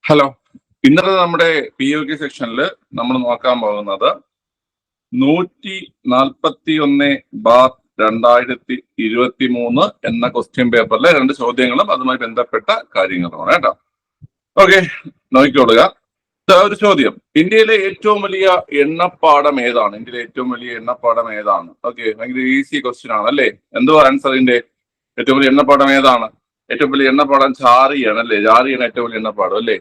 Hello. ഇന്നത്തെ നമ്മുടെ POK സെക്ഷനിൽ നമ്മൾ നോക്കാൻ പോകുന്നത് 141/2023 എന്ന ക്വസ്റ്റ്യൻ പേപ്പറിലെ 2 ചോദ്യങ്ങളും അതുമായി ബന്ധപ്പെട്ട കാര്യങ്ങളുമാണ് കേട്ടോ. ഓക്കെ, നോക്കിക്കൊള്ളുക. ഒരു ചോദ്യം: ഇന്ത്യയിലെ ഏറ്റവും വലിയ എണ്ണപ്പാടം ഏതാണ്? ഇന്ത്യയിലെ ഏറ്റവും വലിയ എണ്ണപ്പാടം ഏതാണ്? ഓക്കെ, ഭയങ്കര ഈസി ക്വസ്റ്റ്യൻ ആണ് അല്ലേ? എന്തോ ആൻസറിന്റെ ഏറ്റവും വലിയ എണ്ണപ്പാടം ഏതാണ്? ഏറ്റവും വലിയ എണ്ണപ്പാടം ഝാറിയാണ് അല്ലേ? ഝാറിയാണ് ഏറ്റവും വലിയ എണ്ണപ്പാടം അല്ലേ?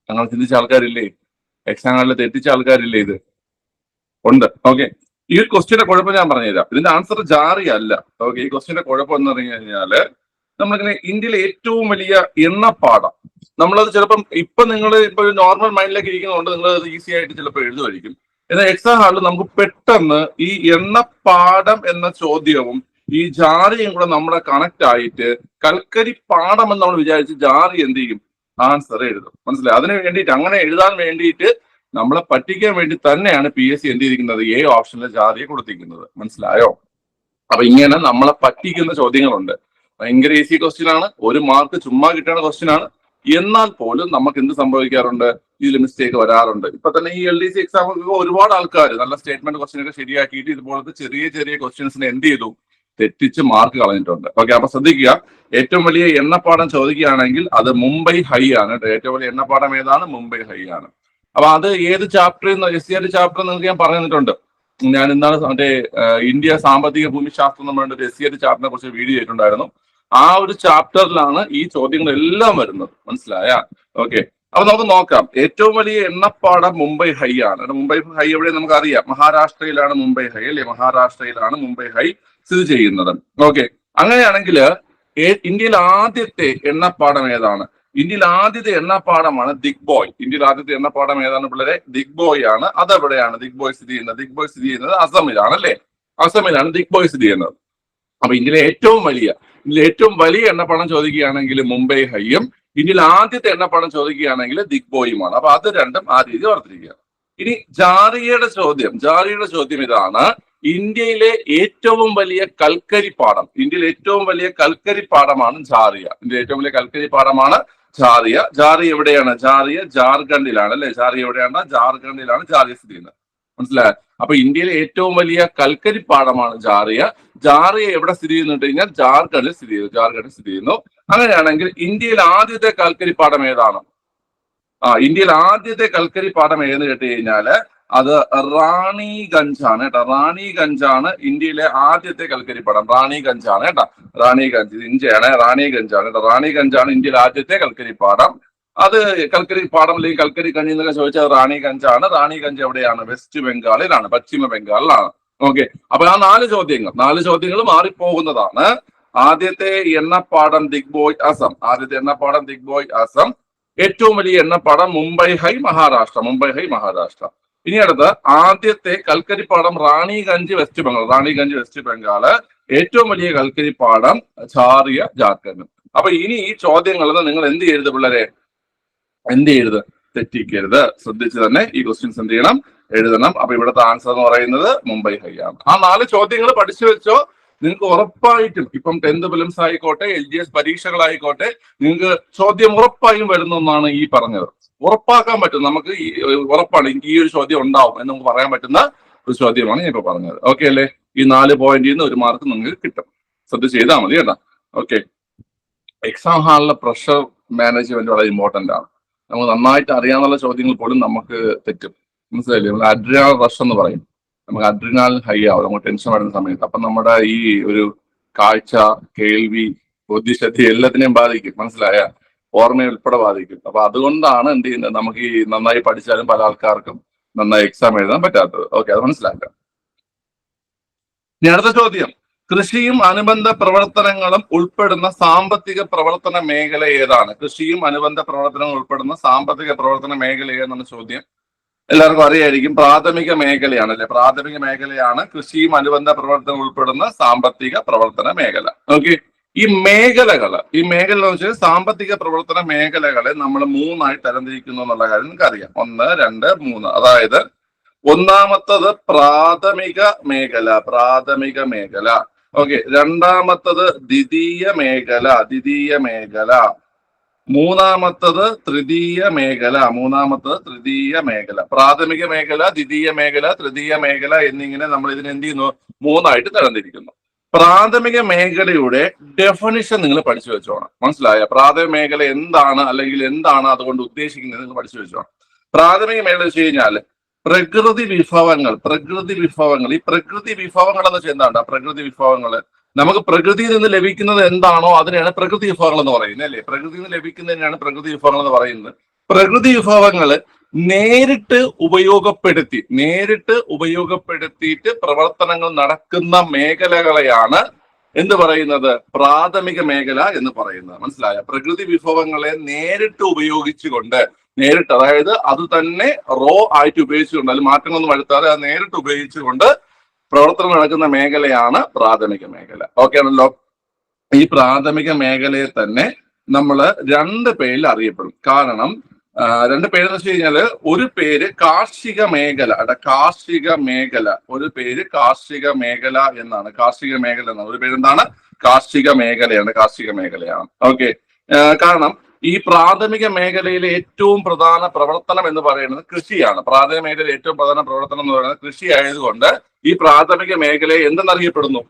അങ്ങനെ ചിന്തിച്ച ആൾക്കാരില്ലേ? എക്സാമിൽ തെറ്റിച്ച ആൾക്കാരില്ലേ? ഇത് ഉണ്ട്. ഓക്കെ, ഈ ഒരു ക്വസ്റ്റ്യന്റെ കുഴപ്പം ഞാൻ പറഞ്ഞുതരാം. ഇതിന്റെ ആൻസർ ജാറി അല്ല. ഓക്കെ, ഈ ക്വസ്റ്റ്യന്റെ കുഴപ്പം എന്ന് പറഞ്ഞു കഴിഞ്ഞാല് നമ്മളിങ്ങനെ ഇന്ത്യയിലെ ഏറ്റവും വലിയ എണ്ണപ്പാടം, നമ്മളത് ചിലപ്പം നിങ്ങൾ ഇപ്പൊ നോർമൽ മൈൻഡിലേക്ക് ഇരിക്കുന്നതുകൊണ്ട് നിങ്ങൾ അത് ഈസി ആയിട്ട് ചിലപ്പോൾ എഴുതുമായിരിക്കും. എന്നാൽ എക്സാം ഹാളിൽ നമുക്ക് പെട്ടെന്ന് ഈ എണ്ണപ്പാടം എന്ന ചോദ്യവും ഈ ജാറിയും കൂടെ നമ്മളെ കണക്ട് ആയിട്ട് കൽക്കരി പാടം എന്ന് നമ്മൾ വിചാരിച്ച് ജാറി എന്ത് ചെയ്യും? ആൻസർ എഴുതും. മനസ്സിലായി? അതിന് വേണ്ടിയിട്ട്, അങ്ങനെ എഴുതാൻ വേണ്ടിയിട്ട് നമ്മളെ പറ്റിക്കാൻ വേണ്ടി തന്നെയാണ് PSC എന്ത് ചെയ്തിരിക്കുന്നത്? A ഓപ്ഷനിലെ ജാതിയെ കൊടുത്തിരിക്കുന്നത്. മനസ്സിലായോ? അപ്പൊ ഇങ്ങനെ നമ്മളെ പറ്റിക്കുന്ന ചോദ്യങ്ങളുണ്ട്. ഭയങ്കര ഈസി ക്വസ്റ്റ്യൻ ആണ്, 1 മാർക്ക് ചുമ്മാ കിട്ടുന്ന ക്വസ്റ്റ്യൻ ആണ്. എന്നാൽ പോലും നമുക്ക് എന്ത് സംഭവിക്കാറുണ്ട്? ഇതിൽ മിസ്റ്റേക്ക് വരാറുണ്ട്. ഇപ്പൊ തന്നെ ഈ LDC എക്സാം ഒരുപാട് ആൾക്കാർ നല്ല സ്റ്റേറ്റ്മെന്റ് ക്വസ്റ്റ്യൻ ഒക്കെ ശരിയാക്കിയിട്ട് ഇതുപോലത്തെ ചെറിയ ചെറിയ ക്വസ്റ്റ്യൻസിനെ എന്ത് ചെയ്തു? തെറ്റിച്ച് മാർക്ക് കളഞ്ഞിട്ടുണ്ട്. ഓക്കെ, അപ്പൊ ശ്രദ്ധിക്കുക. ഏറ്റവും വലിയ എണ്ണപ്പാടം ചോദിക്കുകയാണെങ്കിൽ അത് മുംബൈ ഹൈ ആണ്. ഏറ്റവും വലിയ എണ്ണപ്പാടം ഏതാണ്? മുംബൈ ഹൈ ആണ്. അപ്പൊ അത് ഏത് ചാപ്റ്ററിൽ നിന്ന്? SCR ചാപ്റ്റർ നിങ്ങൾക്ക് ഞാൻ പറഞ്ഞു തന്നിട്ടുണ്ട്. ഞാൻ ഇന്നാണ് മറ്റേ ഇന്ത്യ സാമ്പത്തിക ഭൂമിശാസ്ത്രം എന്ന് പറഞ്ഞിട്ട് SCR ചാപ്റ്ററിനെ കുറിച്ച് വീഡിയോ ചെയ്തിട്ടുണ്ടായിരുന്നു. ആ ഒരു ചാപ്റ്ററിലാണ് ഈ ചോദ്യങ്ങളെല്ലാം വരുന്നത്. മനസ്സിലായ? ഓക്കെ, അപ്പൊ നമുക്ക് നോക്കാം. ഏറ്റവും വലിയ എണ്ണപ്പാടം മുംബൈ ഹൈ ആണ്. മുംബൈ ഹൈ എവിടെ നമുക്കറിയാം? മഹാരാഷ്ട്രയിലാണ് മുംബൈ ഹൈ അല്ലെ? മഹാരാഷ്ട്രയിലാണ് മുംബൈ ഹൈ സ്ഥിതി ചെയ്യുന്നത്. ഓക്കെ, അങ്ങനെയാണെങ്കിൽ ഇന്ത്യയിൽ ആദ്യത്തെ എണ്ണപ്പാടം ഏതാണ്? ഇന്ത്യയിൽ ആദ്യത്തെ എണ്ണപ്പാടമാണ് ദിഗ്ബോയ്. ഇന്ത്യയിൽ ആദ്യത്തെ എണ്ണപ്പാടം ഏതാണ് പിള്ളേരെ? ദിഗ്ബോയ് ആണ്. അതെവിടെയാണ് ദിഗ്ബോയ് സ്ഥിതി ചെയ്യുന്നത്? ദിഗ്ബോയ് സ്ഥിതി ചെയ്യുന്നത് അസമിലാണ് അല്ലേ? അസമിലാണ് ദിഗ്ബോയ് സ്ഥിതി ചെയ്യുന്നത്. അപ്പൊ ഇന്ത്യയിലെ ഏറ്റവും വലിയ എണ്ണപ്പാടം ചോദിക്കുകയാണെങ്കിൽ മുംബൈ ഹൈയും, ഇന്ത്യയിൽ ആദ്യത്തെ എണ്ണപ്പാടം ചോദിക്കുകയാണെങ്കിൽ ദിഗ്ബോയുമാണ്. അപ്പൊ അത് രണ്ടും ആ രീതി ഓർത്തിരിക്കുക. ഇനി ജാറിയുടെ ചോദ്യം ഇതാണ്: ഇന്ത്യയിലെ ഏറ്റവും വലിയ കൽക്കരി പാടം. ഇന്ത്യയിലെ ഏറ്റവും വലിയ കൽക്കരി പാടമാണ് ഝാറിയ. ഇന്ത്യയിലെ ഏറ്റവും വലിയ കൽക്കരി പാടമാണ് ഝാറിയ. ഝാറിയ എവിടെയാണ്? ഝാറിയ ജാർഖണ്ഡിലാണ് അല്ലെ? ഝാറിയ എവിടെയാണ്? ജാർഖണ്ഡിലാണ് ഝാറിയ സ്ഥിതി ചെയ്യുന്നത്. മനസ്സിലായോ? അപ്പൊ ഇന്ത്യയിലെ ഏറ്റവും വലിയ കൽക്കരി പാടമാണ് ഝാറിയ. ഝാറിയ എവിടെ സ്ഥിതി ചെയ്യുന്നു കഴിഞ്ഞാൽ ജാർഖണ്ഡിൽ സ്ഥിതി ചെയ്യുന്നു. അങ്ങനെയാണെങ്കിൽ ഇന്ത്യയിൽ ആദ്യത്തെ കൽക്കരി പാടം ഏതാണ്? ഇന്ത്യയിൽ ആദ്യത്തെ കൽക്കരി പാടം ഏതെന്ന് കേട്ട് കഴിഞ്ഞാല് അത് റാണിഗഞ്ച് ആണ് കേട്ടോ. റാണിഗഞ്ചാണ് ഇന്ത്യയിലെ ആദ്യത്തെ കൽക്കരി പാടം. റാണിഗഞ്ചാണ് കേട്ടോ. റാണിഗഞ്ച് ഇന്ത്യയാണ്. റാണിഗഞ്ചാണ് കേട്ടോ. റാണിഗഞ്ചാണ് ഇന്ത്യയിലെ ആദ്യത്തെ കൽക്കരി പാടം. അത് കൽക്കരി പാടം അല്ലെങ്കിൽ കൽക്കരി കഞ്ഞി എന്നൊക്കെ ചോദിച്ചാൽ റാണിഗഞ്ചാണ്. റാണിഗഞ്ച് എവിടെയാണ്? വെസ്റ്റ് ബംഗാളിലാണ്, പശ്ചിമ ബംഗാളിലാണ്. ഓക്കെ, അപ്പൊ ആ 4 ചോദ്യങ്ങൾ മാറിപ്പോകുന്നതാണ്. ആദ്യത്തെ എണ്ണപ്പാടം ദിഗ്ബോയ് അസം. ഏറ്റവും വലിയ എണ്ണപ്പാടം മുംബൈ ഹൈ മഹാരാഷ്ട്ര. ഇനി അടുത്ത് ആദ്യത്തെ കൽക്കരിപ്പാടം റാണിഗഞ്ച് വെസ്റ്റ് ബംഗാൾ. ഏറ്റവും വലിയ കൽക്കരിപ്പാടം ഝാറിയ ജാർഖണ്ഡ്. അപ്പൊ ഇനി ഈ ചോദ്യങ്ങളിൽ നിങ്ങൾ എന്ത് ചെയ്യരുത് പിള്ളേരെ? തെറ്റിക്കരുത്. ശ്രദ്ധിച്ച് തന്നെ ഈ ക്വസ്റ്റ്യൻസ് എന്ത് ചെയ്യണം? എഴുതണം. അപ്പൊ ഇവിടുത്തെ ആൻസർ എന്ന് പറയുന്നത് മുംബൈ ഹൈ ആണ്. ആ 4 ചോദ്യങ്ങൾ പഠിച്ചു വെച്ചോ. നിങ്ങൾക്ക് ഉറപ്പായിട്ടും ഇപ്പം 10th പ്രിലിംസ് ആയിക്കോട്ടെ, LGS പരീക്ഷകളായിക്കോട്ടെ, നിങ്ങൾക്ക് ചോദ്യം ഉറപ്പായും വരുന്നെന്നാണ് ഈ പറഞ്ഞത്. ഉറപ്പാക്കാൻ പറ്റും. നമുക്ക് ഉറപ്പാണ് എനിക്ക് ഈ ഒരു ചോദ്യം ഉണ്ടാവും എന്ന് നമുക്ക് പറയാൻ പറ്റുന്ന ഒരു ചോദ്യമാണ് ഞാൻ ഇപ്പൊ പറഞ്ഞത്. ഓക്കെ അല്ലേ? ഈ 4 പോയിന്റിൽ നിന്ന് 1 മാർക്ക് നിങ്ങൾക്ക് കിട്ടും. ശ്രദ്ധിച്ച് ചെയ്താൽ മതി കേട്ടോ. ഓക്കെ, എക്സാം ഹാളിലെ പ്രഷർ മാനേജ്മെന്റ് വളരെ ഇമ്പോർട്ടന്റ് ആണ്. നമുക്ക് നന്നായിട്ട് അറിയാവുന്ന ചോദ്യങ്ങൾ പോലും നമുക്ക് തെറ്റും. മനസ്സിലായില്ലേ? നമ്മൾ അഡ്രിനാൽ റഷ് എന്ന് പറയും. നമുക്ക് അഡ്രിനാൽ ഹൈ ആവും നമുക്ക് ടെൻഷൻ വരുന്ന സമയത്ത്. അപ്പൊ നമ്മുടെ ഈ ഒരു കാഴ്ച, കേൾവി, ബുദ്ധിശക്തി എല്ലാത്തിനെയും ബാധിക്കും. മനസ്സിലായ? ഓർമ്മയെ ഉൾപ്പെടെ ബാധിക്കും. അപ്പൊ അതുകൊണ്ടാണ് എന്ത് ചെയ്യുന്നത്? നമുക്ക് ഈ നന്നായി പഠിച്ചാലും പല ആൾക്കാർക്കും നന്നായി എക്സാം എഴുതാൻ പറ്റാത്തത്. ഓക്കെ, അത് മനസ്സിലാക്കാം. ഇനി അടുത്ത ചോദ്യം: കൃഷിയും അനുബന്ധ പ്രവർത്തനങ്ങളും ഉൾപ്പെടുന്ന സാമ്പത്തിക പ്രവർത്തന മേഖല ഏതാണ്? കൃഷിയും അനുബന്ധ പ്രവർത്തനങ്ങൾ ഉൾപ്പെടുന്ന സാമ്പത്തിക പ്രവർത്തന മേഖല ഏതെന്നാണ് ചോദ്യം. എല്ലാവർക്കും അറിയായിരിക്കും. പ്രാഥമിക മേഖലയാണ് അല്ലെ? പ്രാഥമിക മേഖലയാണ് കൃഷിയും അനുബന്ധ പ്രവർത്തനം ഉൾപ്പെടുന്ന സാമ്പത്തിക പ്രവർത്തന മേഖല. ഓക്കെ, ഈ മേഖല എന്ന് വെച്ചാൽ സാമ്പത്തിക പ്രവർത്തന മേഖലകളെ നമ്മൾ 3ആയി തരംതിരിക്കുന്നു എന്നുള്ള കാര്യം നിങ്ങൾക്ക് അറിയാം. 1, 2, 3. അതായത് ഒന്നാമത്തത് പ്രാഥമിക മേഖല. ഓക്കെ, രണ്ടാമത്തത് ദ്വിതീയ മേഖല. മൂന്നാമത്തത് തൃതീയ മേഖല. പ്രാഥമിക മേഖല, ദ്വിതീയ മേഖല, തൃതീയ മേഖല എന്നിങ്ങനെ നമ്മൾ ഇതിനെ എന്ത് ചെയ്യുന്നു? മൂന്നായിട്ട് തരംതിരിക്കുന്നു. പ്രാഥമിക മേഖലയുടെ ഡെഫിനിഷൻ നിങ്ങൾ പഠിച്ചു വെച്ചോണം. മനസ്സിലായ? പ്രാഥമിക മേഖല എന്താണ്, അല്ലെങ്കിൽ എന്താണ് അതുകൊണ്ട് ഉദ്ദേശിക്കുന്നത് നിങ്ങൾ പഠിച്ചു വെച്ചോണം. പ്രാഥമിക മേഖല വെച്ച് കഴിഞ്ഞാൽ പ്രകൃതി വിഭവങ്ങൾ. ഈ പ്രകൃതി വിഭവങ്ങൾ എന്ന് വെച്ചാൽ എന്താണ്? പ്രകൃതി വിഭവങ്ങൾ നമുക്ക് പ്രകൃതിയിൽ നിന്ന് ലഭിക്കുന്നത് എന്താണോ അതിനെയാണ് പ്രകൃതി വിഭവങ്ങൾ എന്ന് പറയുന്നത്, അല്ലേ? പ്രകൃതിയിൽ നിന്ന് ലഭിക്കുന്നതിനാണ് പ്രകൃതി വിഭവങ്ങൾ എന്ന് പറയുന്നത്. പ്രകൃതി വിഭവങ്ങൾ നേരിട്ട് ഉപയോഗപ്പെടുത്തിയിട്ട് പ്രവർത്തനങ്ങൾ നടക്കുന്ന മേഖലകളെയാണ് എന്ത് പറയുന്നത്? പ്രാഥമിക മേഖല എന്ന് പറയുന്നത്. മനസ്സിലായ? പ്രകൃതി വിഭവങ്ങളെ നേരിട്ട് ഉപയോഗിച്ചുകൊണ്ട്, അതായത് അത് തന്നെ റോ ആയിട്ട് ഉപയോഗിച്ചുകൊണ്ട്, അതിൽ മാറ്റങ്ങളൊന്നും വരുത്താതെ അത് നേരിട്ട് ഉപയോഗിച്ചുകൊണ്ട് പ്രവർത്തനം നടക്കുന്ന മേഖലയാണ് പ്രാഥമിക മേഖല. ഓക്കെ ആണല്ലോ? ഈ പ്രാഥമിക മേഖലയെ തന്നെ നമ്മൾ രണ്ട് പേരിൽ അറിയപ്പെടും. കാരണം രണ്ട് പേരെന്ന് വെച്ച് കഴിഞ്ഞാല്, ഒരു പേര് കാർഷിക മേഖല, ഒരു പേര് കാർഷിക മേഖല എന്നാണ്. ഒരു പേര് എന്താണ്? കാർഷിക മേഖലയാണ്. ഓക്കെ. കാരണം ഈ പ്രാഥമിക മേഖലയിലെ ഏറ്റവും പ്രധാന പ്രവർത്തനം എന്ന് പറയുന്നത് കൃഷിയാണ്. പ്രാഥമിക മേഖലയിലെ ഏറ്റവും പ്രധാന പ്രവർത്തനം എന്ന് പറയുന്നത് കൃഷി ആയതുകൊണ്ട് ഈ പ്രാഥമിക മേഖലയെ എന്തെന്നറിയപ്പെടുന്നു?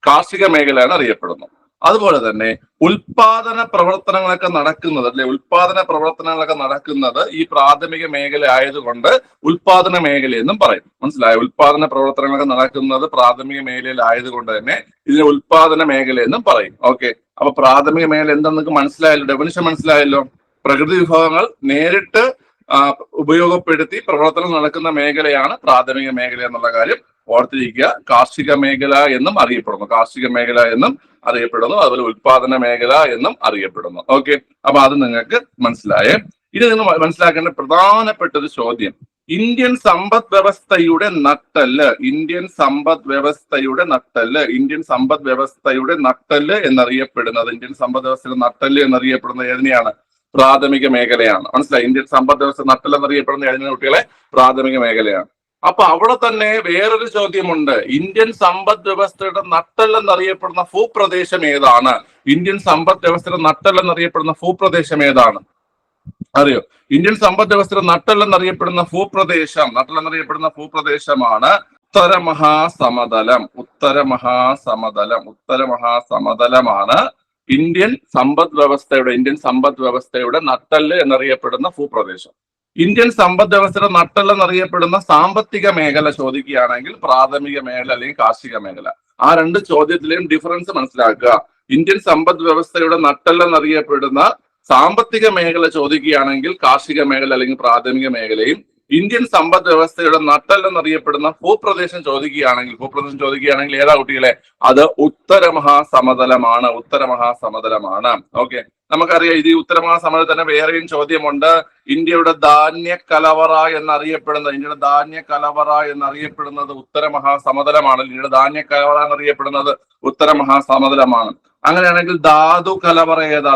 കാർഷിക മേഖലയാണ് അറിയപ്പെടുന്നു. അതുപോലെ തന്നെ ഉൽപാദന പ്രവർത്തനങ്ങളൊക്കെ നടക്കുന്നത് ഈ പ്രാഥമിക മേഖല ആയതുകൊണ്ട് ഉൽപാദന മേഖല എന്നും പറയും. മനസ്സിലായോ? ഉൽപാദന പ്രവർത്തനങ്ങളൊക്കെ നടക്കുന്നത് പ്രാഥമിക മേഖലയിൽ ആയതുകൊണ്ട് തന്നെ ഇതിനെ ഉൽപാദന മേഖല എന്നും പറയും. ഓക്കെ. അപ്പൊ പ്രാഥമിക മേഖല എന്താണെന്ന് നിങ്ങൾക്ക് മനസ്സിലായല്ലോ? ഡെഫിനിഷൻ മനസ്സിലായല്ലോ? പ്രകൃതി വിഭവങ്ങൾ നേരിട്ട് ഉപയോഗപ്പെടുത്തി പ്രവർത്തനം നടക്കുന്ന മേഖലയാണ് പ്രാഥമിക മേഖല എന്നുള്ള കാര്യം ഓർത്തിരിക്കുക. കാർഷിക മേഖല എന്നും അറിയപ്പെടുന്നു. അതുപോലെ ഉൽപാദന മേഖല എന്നും അറിയപ്പെടുന്നു. ഓക്കെ. അപ്പൊ അത് നിങ്ങൾക്ക് മനസ്സിലായേ? ഇത് നിങ്ങൾ മനസ്സിലാക്കേണ്ട പ്രധാനപ്പെട്ട ഒരു ചോദ്യം, ഇന്ത്യൻ സമ്പദ് വ്യവസ്ഥയുടെ നട്ടെല്ല് എന്നറിയപ്പെടുന്നത് ഏതിനെയാണ്? പ്രാഥമിക മേഖലയാണ്. മനസ്സിലായി? ഇന്ത്യൻ സമ്പദ് വ്യവസ്ഥ നട്ടെല്ല് എന്നറിയപ്പെടുന്ന ഏതിനെ കുട്ടികളെ? പ്രാഥമിക മേഖലയാണ്. അപ്പൊ അവിടെ തന്നെ വേറൊരു ചോദ്യമുണ്ട്. ഇന്ത്യൻ സമ്പദ് വ്യവസ്ഥയുടെ നട്ടെല്ല് എന്നറിയപ്പെടുന്ന ഭൂപ്രദേശം ഏതാണ്? അറിയോ? ഇന്ത്യൻ സമ്പദ് വ്യവസ്ഥയുടെ നട്ടെല്ല് എന്നറിയപ്പെടുന്ന ഭൂപ്രദേശമാണ് ഉത്തരമഹാസമതലമാണ് ഇന്ത്യൻ സമ്പദ് വ്യവസ്ഥയുടെ നട്ടെല്ല് എന്നറിയപ്പെടുന്ന ഭൂപ്രദേശം. ഇന്ത്യൻ സമ്പദ് വ്യവസ്ഥയുടെ നട്ടെല്ല് എന്നറിയപ്പെടുന്ന സാമ്പത്തിക മേഖല ചോദിക്കുകയാണെങ്കിൽ പ്രാഥമിക മേഖല അല്ലെങ്കിൽ കാർഷിക മേഖല. ആ രണ്ട് ചോദ്യത്തിലെയും ഡിഫറൻസ് മനസ്സിലാക്കുക. ഇന്ത്യൻ സമ്പദ് വ്യവസ്ഥയുടെ നട്ടെല്ല് എന്നറിയപ്പെടുന്ന സാമ്പത്തിക മേഖല ചോദിക്കുകയാണെങ്കിൽ കാർഷിക മേഖല അല്ലെങ്കിൽ പ്രാഥമിക മേഖലയും, ഇന്ത്യൻ സമ്പദ് വ്യവസ്ഥയുടെ നട്ടെല്ല് എന്നറിയപ്പെടുന്ന ഭൂപ്രദേശം ചോദിക്കുകയാണെങ്കിൽ ഏതാ കുട്ടികളെ? അത് ഉത്തരമഹാസമതലമാണ്. ഓക്കെ. നമുക്കറിയാം ഇത് ഈ ഉത്തരമഹാസമതലത്തിൽ തന്നെ വേറെയും ചോദ്യമുണ്ട്. ഇന്ത്യയുടെ ധാന്യ കലവറ എന്നറിയപ്പെടുന്നത് ഉത്തരമഹാസമതലമാണ്. ഇന്ത്യയുടെ ധാന്യ കലവറ എന്നറിയപ്പെടുന്നത് ഉത്തരമഹാസമതലമാണ്. അങ്ങനെയാണെങ്കിൽ ധാതു കലവറ ഏതാ?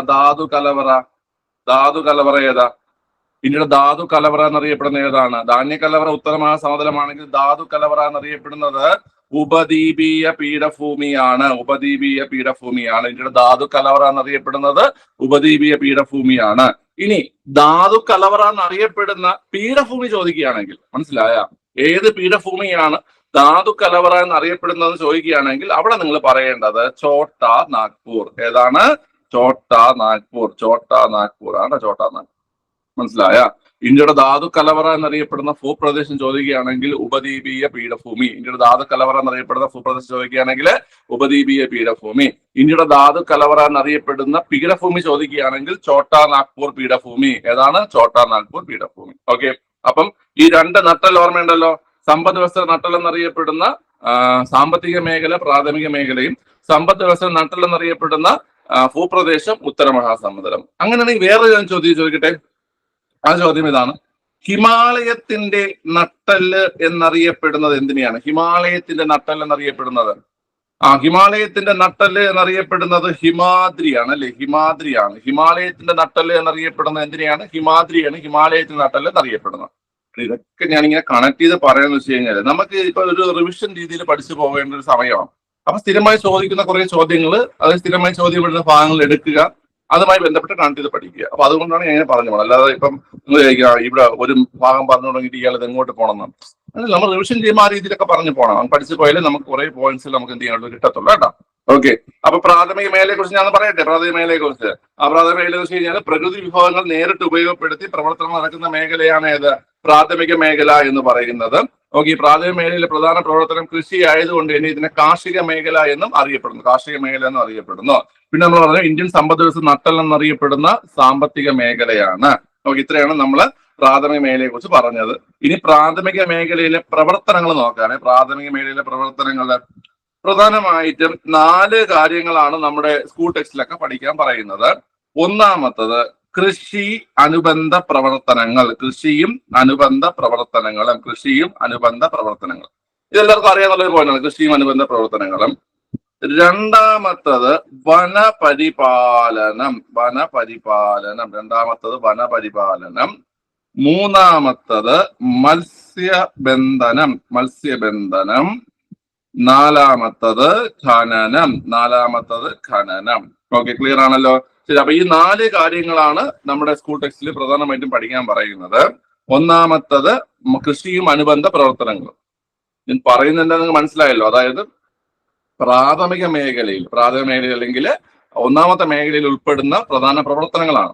ഇന്ത്യയുടെ ധാതു കലവറ എന്നറിയപ്പെടുന്ന ഏതാണ്? ധാന്യ കലവറ ഉത്തരമഹാസമതലമാണെങ്കിൽ ധാതു കലവറ എന്നറിയപ്പെടുന്നത് ഉപദ്വീപീയ പീഠഭൂമിയാണ്. ഇന്ത്യയുടെ ധാതു കലവറ എന്നറിയപ്പെടുന്നത് ഉപദ്വീപീയ പീഠഭൂമിയാണ്. ഇനി ധാതു കലവറ എന്നറിയപ്പെടുന്ന പീഠഭൂമി ചോദിക്കുകയാണെങ്കിൽ, മനസ്സിലായ? ഏത് പീഠഭൂമിയാണ് ധാതു കലവറ എന്നറിയപ്പെടുന്നതെന്ന് ചോദിക്കുകയാണെങ്കിൽ അവിടെ നിങ്ങൾ പറയേണ്ടത് ഛോട്ടാ നാഗ്പൂർ. ഏതാണ്? ഛോട്ടാ നാഗ്പൂർ ആണ്. മനസ്സിലായ? ഇന്ത്യയുടെ ധാതു കലവറ എന്നറിയപ്പെടുന്ന ഭൂപ്രദേശം ചോദിക്കുകയാണെങ്കിൽ ഉപദ്വീപീയ പീഠഭൂമി. ഇന്ത്യയുടെ ധാതു കലവറ എന്നറിയപ്പെടുന്ന ഭൂപ്രദേശം ചോദിക്കുകയാണെങ്കിൽ ഉപദ്വീപീയ പീഠഭൂമി. ഇന്ത്യയുടെ ധാതു കലവറ എന്നറിയപ്പെടുന്ന പീഠഭൂമി ചോദിക്കുകയാണെങ്കിൽ ഛോട്ടാ നാഗ്പൂർ പീഠഭൂമി. ഏതാണ്? ഛോട്ടാ നാഗ്പൂർ പീഠഭൂമി. ഓക്കെ. അപ്പം ഈ രണ്ട് നട്ടെല്ല് ഓർമ്മയുണ്ടല്ലോ. സമ്പദ് വ്യവസ്ഥ നട്ടെല്ല് എന്നറിയപ്പെടുന്ന സാമ്പത്തിക മേഖല പ്രാഥമിക മേഖലയും, സമ്പദ് വ്യവസ്ഥ നട്ടെല്ല് എന്നറിയപ്പെടുന്ന ഭൂപ്രദേശം ഉത്തരമഹാസമതലം. അങ്ങനെയാണെങ്കിൽ വേറെ ചോദ്യം ചോദിക്കട്ടെ. ആ ചോദ്യം ഇതാണ്: ഹിമാലയത്തിന്റെ നട്ടെല്ല് എന്നറിയപ്പെടുന്നത് എന്തിനെയാണ്? ഹിമാലയത്തിന്റെ നട്ടെല്ല് എന്നറിയപ്പെടുന്നത് ഹിമാദ്രിയാണ്, അല്ലെ? ഹിമാലയത്തിന്റെ നട്ടെല്ല് എന്നറിയപ്പെടുന്നത് എന്തിനെയാണ്? ഹിമാദ്രിയാണ് ഹിമാലയത്തിന്റെ നട്ടെല്ല് എന്നറിയപ്പെടുന്നത്. ഇതൊക്കെ ഞാനിങ്ങനെ കണക്ട് ചെയ്ത് പറയാന്ന് വെച്ച് കഴിഞ്ഞാൽ നമുക്ക് ഇപ്പൊ ഒരു റിവിഷൻ രീതിയിൽ പഠിച്ചു പോകേണ്ട ഒരു സമയമാണ്. അപ്പൊ സ്ഥിരമായി ചോദിക്കുന്ന കുറെ ചോദ്യങ്ങൾ, അത് സ്ഥിരമായി ചോദ്യം വരുന്ന ഭാഗങ്ങൾ എടുക്കുക, അതുമായി ബന്ധപ്പെട്ട് കണക്ട് ചെയ്ത് പഠിക്കുക. അപ്പൊ അതുകൊണ്ടാണ് ഞാൻ ഇങ്ങനെ പറഞ്ഞു പോകണം. അല്ലാതെ ഇപ്പം നിങ്ങൾ ഇവിടെ ഒരു ഭാഗം പറഞ്ഞു തുടങ്ങിയിട്ട് ഇയാൾ ഇത് എങ്ങോട്ട് പോകണം എന്ന് നമ്മൾ റിവിഷൻ ചെയ്യുമ്പോൾ ആ രീതിയിലൊക്കെ പറഞ്ഞു പോകണം. പഠിച്ചു പോയാലേ നമുക്ക് കുറെ പോയിന്റ്സ് നമുക്ക് എന്ത് ചെയ്യാനുള്ളത് കിട്ടത്തുള്ളൂ കേട്ടോ. ഓക്കെ, അപ്പൊ പ്രാഥമിക മേഖലയെ കുറിച്ച് ഞാൻ പറയട്ടെ. പ്രാഥമിക മേഖലയെ കുറിച്ച് പ്രാഥമിക മേഖലയെ കുറിച്ച് കഴിഞ്ഞാൽ പ്രകൃതി വിഭവങ്ങൾ നേരിട്ട് ഉപയോഗപ്പെടുത്തി പ്രവർത്തനം നടക്കുന്ന മേഖലയാണ് ഏത് പ്രാഥമിക മേഖല എന്ന് പറയുന്നത്. ഓക്കെ, ഈ പ്രാഥമിക മേഖലയിലെ പ്രധാന പ്രവർത്തനം കൃഷി ആയതുകൊണ്ട് തന്നെ ഇതിനെ കാർഷിക മേഖല എന്നും അറിയപ്പെടുന്നു. കാർഷിക മേഖല എന്നും അറിയപ്പെടുന്നു. പിന്നെ നമ്മൾ പറഞ്ഞു ഇന്ത്യൻ സമ്പദ് വ്യവസ്ഥ നട്ടൽ എന്നറിയപ്പെടുന്ന സാമ്പത്തിക മേഖലയാണ്. ഓക്കെ, ഇത്രയാണ് നമ്മൾ പ്രാഥമിക മേഖലയെ കുറിച്ച് പറഞ്ഞത്. ഇനി പ്രാഥമിക മേഖലയിലെ പ്രവർത്തനങ്ങൾ നോക്കാണ്. പ്രാഥമിക മേഖലയിലെ പ്രവർത്തനങ്ങൾ പ്രധാനമായിട്ടും 4 കാര്യങ്ങളാണ് നമ്മുടെ സ്കൂൾ ടെക്സ്റ്റിലൊക്കെ പഠിക്കാൻ പറയുന്നത്. ഒന്നാമത്തത് കൃഷി അനുബന്ധ പ്രവർത്തനങ്ങൾ. കൃഷിയും അനുബന്ധ പ്രവർത്തനങ്ങളും. കൃഷിയും അനുബന്ധ പ്രവർത്തനങ്ങൾ ഇതെല്ലാവർക്കും അറിയാവുന്ന പോയിന്റാണ്, കൃഷിയും അനുബന്ധ പ്രവർത്തനങ്ങളും. രണ്ടാമത്തത് വനപരിപാലനം. വനപരിപാലനം രണ്ടാമത്തത് വനപരിപാലനം. മൂന്നാമത്തത് മത്സ്യബന്ധനം. മത്സ്യബന്ധനം. നാലാമത്തത് ഖനനം. നാലാമത്തത് ഖനനം. ഓക്കെ, ക്ലിയർ ആണല്ലോ. ശരി, അപ്പൊ ഈ 4 കാര്യങ്ങളാണ് നമ്മുടെ സ്കൂൾ ടെക്സ്റ്റിൽ പ്രധാനമായിട്ടും പഠിക്കാൻ പറയുന്നത്. ഒന്നാമത്തത് കൃഷിയും അനുബന്ധ പ്രവർത്തനങ്ങളും. ഞാൻ പറയുന്നത് എന്താ നിങ്ങൾക്ക് മനസ്സിലായല്ലോ. അതായത് പ്രാഥമിക മേഖലയിൽ അല്ലെങ്കിൽ ഒന്നാമത്തെ മേഖലയിൽ ഉൾപ്പെടുന്ന പ്രധാന പ്രവർത്തനങ്ങളാണ്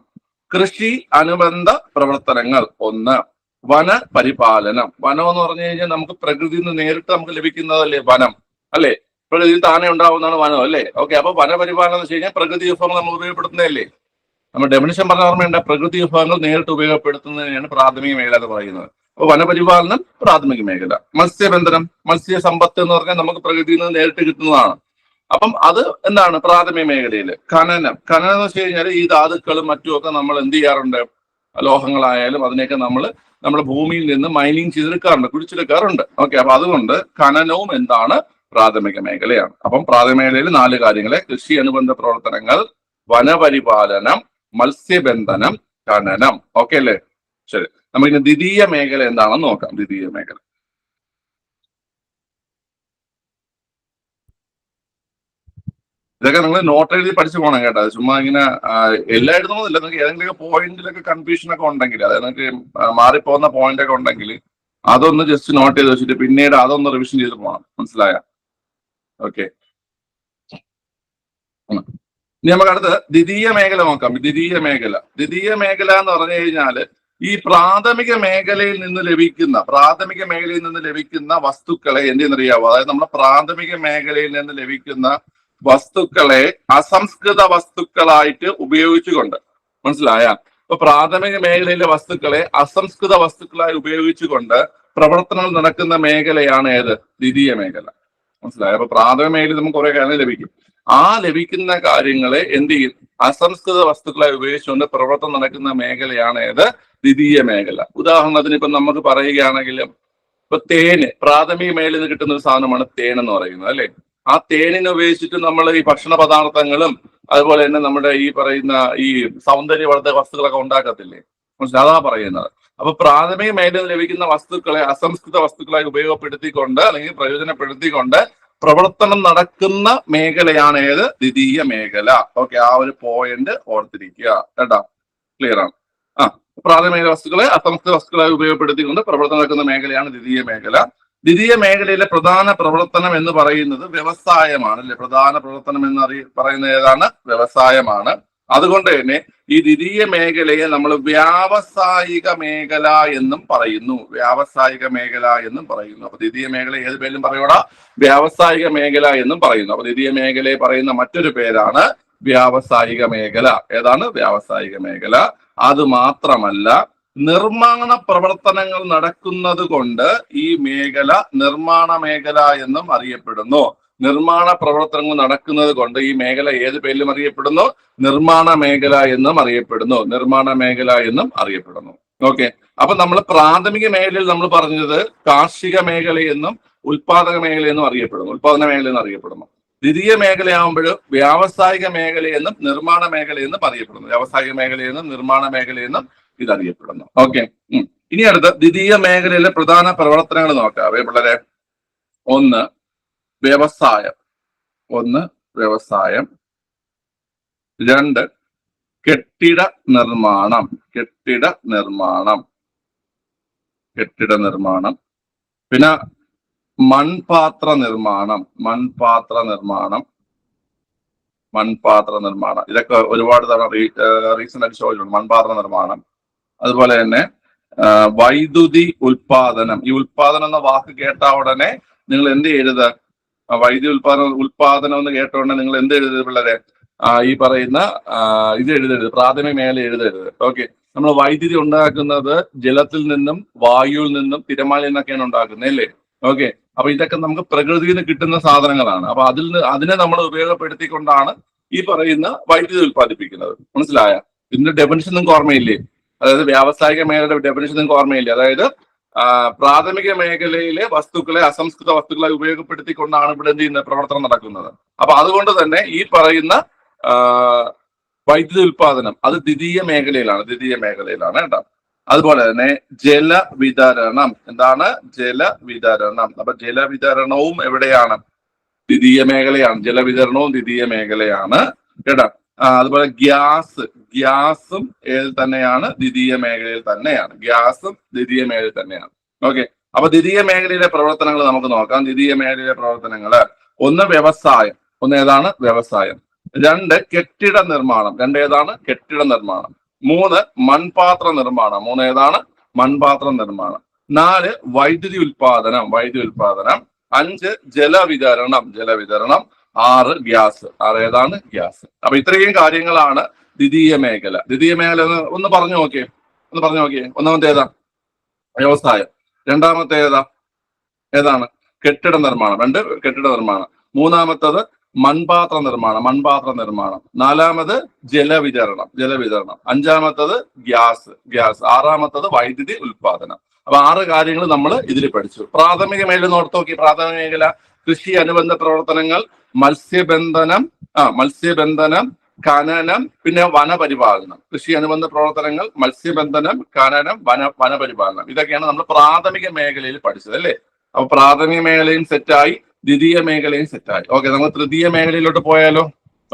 കൃഷി അനുബന്ധ പ്രവർത്തനങ്ങൾ. 1 വനപരിപാലനം. വനം എന്ന് പറഞ്ഞു കഴിഞ്ഞാൽ നമുക്ക് പ്രകൃതിയിൽ നിന്ന് നേരിട്ട് നമുക്ക് ലഭിക്കുന്നതല്ലേ വനം, അല്ലെ? പ്രകൃതിയിൽ താനെ ഉണ്ടാവുന്നതാണ് വനം, അല്ലേ? ഓക്കെ, അപ്പൊ വനപരിപാലനം എന്ന് വെച്ച് കഴിഞ്ഞാൽ പ്രകൃതി വിഭവങ്ങൾ നമ്മൾ ഉപയോഗപ്പെടുത്തുന്നതല്ലേ? നമ്മൾ ഡെഫിനിഷൻ പറഞ്ഞ ഓർമ്മയുണ്ട്, പ്രകൃതി വിഭവങ്ങൾ നേരിട്ട് ഉപയോഗപ്പെടുത്തുന്നതിനാണ് പ്രാഥമിക മേഖല എന്ന് പറയുന്നത്. അപ്പൊ വനപരിപാലനം പ്രാഥമിക മേഖല. മത്സ്യബന്ധനം, മത്സ്യ സമ്പത്ത് എന്ന് പറഞ്ഞാൽ നമുക്ക് പ്രകൃതിയിൽ നിന്ന് നേരിട്ട് കിട്ടുന്നതാണ്. അപ്പം അത് എന്താണ് പ്രാഥമിക മേഖലയിൽ. ഖനനം. ഖനനം എന്ന് വെച്ച് കഴിഞ്ഞാൽ ഈ ധാതുക്കളും മറ്റുമൊക്കെ നമ്മൾ എന്ത് ചെയ്യാറുണ്ട്, ലോഹങ്ങളായാലും അതിനെയൊക്കെ നമ്മുടെ ഭൂമിയിൽ നിന്ന് മൈനിങ് ചെയ്തെടുക്കാറുണ്ട്, കുഴിച്ചെടുക്കാറുണ്ട്. ഓക്കെ, അപ്പൊ അതുകൊണ്ട് ഖനനവും എന്താണ് പ്രാഥമിക മേഖലയാണ്. അപ്പം പ്രാഥമിക മേഖലയിൽ 4 കാര്യങ്ങളെ കൃഷി അനുബന്ധ പ്രവർത്തനങ്ങൾ, വനപരിപാലനം, മത്സ്യബന്ധനം, ഖനനം. ഓക്കെ അല്ലേ? ശരി, നമുക്കിനി ദ്വിതീയ മേഖല എന്താണെന്ന് നോക്കാം. ദ്വിതീയ മേഖല ഇതൊക്കെ നിങ്ങൾ നോട്ട് എഴുതി പഠിച്ചു പോകണം കേട്ടോ. ചുമ്മാ ഇങ്ങനെ എല്ലായിടത്തും ഇല്ല. നിങ്ങൾക്ക് ഏതെങ്കിലും പോയിന്റിലൊക്കെ കൺഫ്യൂഷൻ ഒക്കെ ഉണ്ടെങ്കിൽ, അതായത് നിങ്ങൾക്ക് മാറിപ്പോകുന്ന പോയിന്റ് ഒക്കെ ഉണ്ടെങ്കിൽ അതൊന്ന് ജസ്റ്റ് നോട്ട് ചെയ്ത് വെച്ചിട്ട് പിന്നീട് അതൊന്ന് റിവിഷൻ ചെയ്ത് പോകണം. മനസ്സിലായ? ഓക്കെ, ഇനി നമുക്ക് അടുത്ത് ദ്വിതീയ മേഖല നോക്കാം. ദ്വിതീയ മേഖല എന്ന് പറഞ്ഞു കഴിഞ്ഞാൽ ഈ പ്രാഥമിക മേഖലയിൽ നിന്ന് ലഭിക്കുന്ന വസ്തുക്കളെ എന്തെന്നറിയാവോ? അതായത് നമ്മുടെ പ്രാഥമിക മേഖലയിൽ നിന്ന് ലഭിക്കുന്ന വസ്തുക്കളെ അസംസ്കൃത വസ്തുക്കളായിട്ട് ഉപയോഗിച്ചുകൊണ്ട്, മനസ്സിലായ? ഇപ്പൊ പ്രാഥമിക മേഖലയിലെ വസ്തുക്കളെ അസംസ്കൃത വസ്തുക്കളായി ഉപയോഗിച്ചുകൊണ്ട് പ്രവർത്തനങ്ങൾ നടക്കുന്ന മേഖലയാണ് ഏത്? ദ്വിതീയ മേഖല. മനസ്സിലായ? അപ്പൊ പ്രാഥമിക മേഖലയിൽ നമുക്ക് കുറെ കാര്യങ്ങൾ ലഭിക്കും. ആ ലഭിക്കുന്ന കാര്യങ്ങളെ എന്ത് ചെയ്യും? അസംസ്കൃത വസ്തുക്കളായി ഉപയോഗിച്ചുകൊണ്ട് പ്രവർത്തനം നടക്കുന്ന മേഖലയാണ് ഏത്? ദ്വിതീയ മേഖല. ഉദാഹരണത്തിന് ഇപ്പൊ നമുക്ക് പറയുകയാണെങ്കിൽ ഇപ്പൊ തേന് പ്രാഥമിക മേഖലയിൽ നിന്ന് കിട്ടുന്ന ഒരു സാധനമാണ് തേൻ എന്ന് പറയുന്നത്, അല്ലെ? ആ തേനിനെ ഉപയോഗിച്ചിട്ട് നമ്മൾ ഈ ഭക്ഷണ പദാർത്ഥങ്ങളും അതുപോലെ തന്നെ നമ്മുടെ ഈ പറയുന്ന ഈ സൗന്ദര്യവർദ്ധക വസ്തുക്കളൊക്കെ ഉണ്ടാക്കത്തില്ലേ? അതാ പറയുന്നത്. അപ്പൊ പ്രാഥമിക മേഖലയിൽ ലഭിക്കുന്ന വസ്തുക്കളെ അസംസ്കൃത വസ്തുക്കളായി ഉപയോഗപ്പെടുത്തിക്കൊണ്ട് അല്ലെങ്കിൽ പ്രയോജനപ്പെടുത്തിക്കൊണ്ട് പ്രവർത്തനം നടക്കുന്ന മേഖലയാണ് ഏത്? ദ്വിതീയ മേഖല. ഓക്കെ, ആ ഒരു പോയിന്റ് ഓർത്തിരിക്കുക കേട്ടോ. ക്ലിയർ ആണ്? പ്രാഥമിക വസ്തുക്കളെ അസംസ്കൃത വസ്തുക്കളായി ഉപയോഗപ്പെടുത്തിക്കൊണ്ട് പ്രവർത്തനം നടക്കുന്ന മേഖലയാണ് ദ്വിതീയ മേഖല. ദ്വിതീയ മേഖലയിലെ പ്രധാന പ്രവർത്തനം എന്ന് പറയുന്നത് വ്യവസായമാണ്, അല്ലെ? പ്രധാന പ്രവർത്തനം എന്ന് പറയുന്നത് ഏതാണ്? വ്യവസായമാണ്. അതുകൊണ്ട് തന്നെ ഈ ദ്വിതീയ മേഖലയെ നമ്മൾ വ്യാവസായിക മേഖല എന്നും പറയുന്നു. അപ്പൊ ദ്വിതീയ മേഖല ഏത് പേരിലും പറയൂടാ? വ്യാവസായിക മേഖല എന്നും പറയുന്നു. അപ്പൊ ദ്വിതീയ മേഖലയെ പറയുന്ന മറ്റൊരു പേരാണ് വ്യാവസായിക മേഖല. ഏതാണ്? വ്യാവസായിക മേഖല. അത് മാത്രമല്ല, നിർമ്മാണ പ്രവർത്തനങ്ങൾ നടക്കുന്നത് കൊണ്ട് ഈ മേഖല നിർമ്മാണ മേഖല എന്നും അറിയപ്പെടുന്നു. നിർമ്മാണ പ്രവർത്തനങ്ങൾ നടക്കുന്നത് കൊണ്ട് ഈ മേഖല ഏത് പേരിലും അറിയപ്പെടുന്നു? നിർമ്മാണ മേഖല എന്നും അറിയപ്പെടുന്നു. ഓക്കെ, അപ്പൊ നമ്മൾ പ്രാഥമിക മേഖലയിൽ നമ്മൾ പറഞ്ഞത് കാർഷിക മേഖലയെന്നും ഉൽപാദന മേഖലയെന്നും അറിയപ്പെടുന്നു. ദ്വിതീയ മേഖലയാകുമ്പോൾ വ്യാവസായിക മേഖലയെന്നും നിർമ്മാണ മേഖലയെന്നും അറിയപ്പെടുന്നു. ഇതറിയപ്പെടുന്നു. ഓക്കെ, ഇനി അടുത്ത ദ്വിതീയ മേഖലയിലെ പ്രധാന പ്രവർത്തനങ്ങൾ നോക്കാം പിള്ളേരെ. ഒന്ന് വ്യവസായം. 2 കെട്ടിട നിർമ്മാണം, കെട്ടിട നിർമ്മാണം, കെട്ടിട നിർമ്മാണം. പിന്നെ മൺപാത്ര നിർമ്മാണം, മൺപാത്ര നിർമ്മാണം, മൺപാത്ര നിർമ്മാണം. ഇതൊക്കെ ഒരുപാട് തവണ റീസെന്റ് ആയിട്ട് ചോദിച്ചിട്ടുണ്ട്. മൺപാത്ര നിർമ്മാണം. അതുപോലെ തന്നെ വൈദ്യുതി ഉൽപാദനം. ഈ ഉൽപാദനം എന്ന വാക്ക് കേട്ട ഉടനെ നിങ്ങൾ എന്ത് എഴുതുക? വൈദ്യുതി ഉൽപാദനം എന്ന് കേട്ട ഉടനെ നിങ്ങൾ എന്ത് എഴുതരുത് പിള്ളേരെ? ഈ പറയുന്ന ഇത് എഴുതരുത്, പ്രാഥമിക മേഖല എഴുതരുത്. ഓക്കെ, നമ്മൾ വൈദ്യുതി ഉണ്ടാക്കുന്നത് ജലത്തിൽ നിന്നും വായുവിൽ നിന്നും തിരമാലയിൽ നിന്നൊക്കെയാണ് ഉണ്ടാക്കുന്നത് അല്ലേ? ഓക്കെ, അപ്പൊ ഇതൊക്കെ നമുക്ക് പ്രകൃതിയിൽ നിന്ന് കിട്ടുന്ന സാധനങ്ങളാണ്. അപ്പൊ അതിനെ നമ്മൾ ഉപയോഗപ്പെടുത്തിക്കൊണ്ടാണ് ഈ പറയുന്ന വൈദ്യുതി ഉൽപ്പാദിപ്പിക്കുന്നത്. മനസ്സിലായ? ഇതിന്റെ ഡെഫിനിഷൻ നിങ്ങൾക്ക് ഓർമ്മയില്ലേ? അതായത് വ്യാവസായിക മേഖലയുടെ ഡെഫിനിഷൻ നിങ്ങൾക്ക് ഓർമ്മയില്ലേ? അതായത് പ്രാഥമിക മേഖലയിലെ വസ്തുക്കളെ അസംസ്കൃത വസ്തുക്കളെ ഉപയോഗപ്പെടുത്തിക്കൊണ്ടാണ് ഇവിടെ എന്ത് ചെയ്യുന്നത്? പ്രവർത്തനം നടക്കുന്നത്. അപ്പൊ അതുകൊണ്ട് തന്നെ ഈ പറയുന്ന വൈദ്യുതി ഉൽപാദനം അത് ദ്വിതീയ മേഖലയിലാണ്, ദ്വിതീയ മേഖലയിലാണ് കേട്ടോ. അതുപോലെ തന്നെ ജലവിതരണം. എന്താണ്? ജലവിതരണം. അപ്പൊ ജലവിതരണവും എവിടെയാണ്? ദ്വിതീയ മേഖലയാണ്. ജലവിതരണവും ദ്വിതീയ മേഖലയാണ് കേട്ടോ. അതുപോലെ ഗ്യാസും ഏതിൽ തന്നെയാണ്? ദ്വിതീയ മേഖലയിൽ തന്നെയാണ്. ഗ്യാസും ദ്വിതീയ മേഖലയിൽ തന്നെയാണ്. ഓക്കെ, അപ്പൊ ദ്വിതീയ മേഖലയിലെ പ്രവർത്തനങ്ങൾ നമുക്ക് നോക്കാം. ദ്വിതീയ മേഖലയിലെ പ്രവർത്തനങ്ങള്: ഒന്ന് വ്യവസായം. ഒന്ന് ഏതാണ്? വ്യവസായം. രണ്ട് കെട്ടിട നിർമ്മാണം. രണ്ട് ഏതാണ്? കെട്ടിട നിർമ്മാണം. മൂന്ന് മൺപാത്ര നിർമ്മാണം. മൂന്ന് ഏതാണ്? മൺപാത്ര നിർമ്മാണം. നാല് വൈദ്യുതി ഉൽപാദനം. വൈദ്യുതി ഉൽപാദനം. അഞ്ച് ജലവിതരണം. ജലവിതരണം. ആറ് ഗ്യാസ്. ആറ് ഏതാണ്? ഗ്യാസ്. അപ്പൊ ഇത്രയും കാര്യങ്ങളാണ് ദ്വിതീയ മേഖല. ദ്വിതീയ മേഖല ഒന്ന് പറഞ്ഞു നോക്കിയേ, ഒന്ന് പറഞ്ഞു നോക്കിയേ. ഒന്നാമത്തെ ഏതാ? വ്യവസായം. രണ്ടാമത്തെ ഏതാണ്? കെട്ടിട നിർമ്മാണം. രണ്ട് കെട്ടിട നിർമ്മാണം. മൂന്നാമത്തത് മൺപാത്ര നിർമ്മാണം. മൺപാത്ര നിർമ്മാണം. നാലാമത് ജലവിതരണം. ജലവിതരണം. അഞ്ചാമത്തത് ഗ്യാസ്. ആറാമത്തത് വൈദ്യുതി ഉൽപാദനം. അപ്പൊ 6 കാര്യങ്ങൾ നമ്മൾ ഇതിൽ പഠിച്ചു. പ്രാഥമിക മേഖല നോർത്ത് നോക്കി. പ്രാഥമിക മേഖല കൃഷി അനുബന്ധ പ്രവർത്തനങ്ങൾ, മത്സ്യബന്ധനം, ഖനനം, പിന്നെ വനപരിപാലനം. കൃഷി അനുബന്ധ പ്രവർത്തനങ്ങൾ, മത്സ്യബന്ധനം, ഖനനം, വനപരിപാലനം. ഇതൊക്കെയാണ് നമ്മൾ പ്രാഥമിക മേഖലയിൽ പഠിച്ചത് അല്ലേ? അപ്പൊ പ്രാഥമിക മേഖലയും സെറ്റായി, ദ്വിതീയ മേഖലയും സെറ്റായി. ഓക്കെ, നമുക്ക് തൃതീയ മേഖലയിലോട്ട് പോയാലോ?